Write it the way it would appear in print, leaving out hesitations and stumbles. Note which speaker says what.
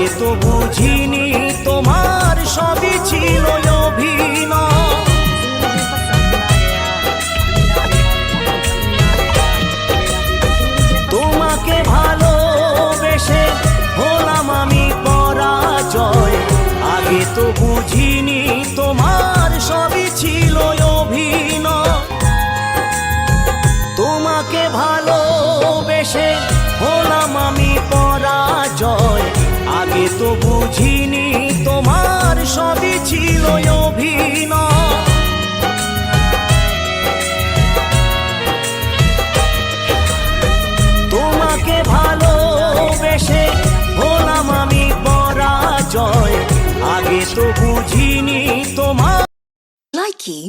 Speaker 1: আগে তো বুঝিনি তোমার সবই ছিল অভিনয়। তোমাকে ভালোবেসে হলাম আমি পরাজয়, আগে তো বুঝিনি তোমার সবই ছিল অভিনয়। তোমাকে ভালোবেসে হলাম আমি পরাজয়, আগে তো বুঝিনি তোমার সবই ছিল অভিনয়। তোমাকে ভালোবেসে হলাম আমি পরাজয়, আগে তো বুঝিনি তোমার।
Speaker 2: Likey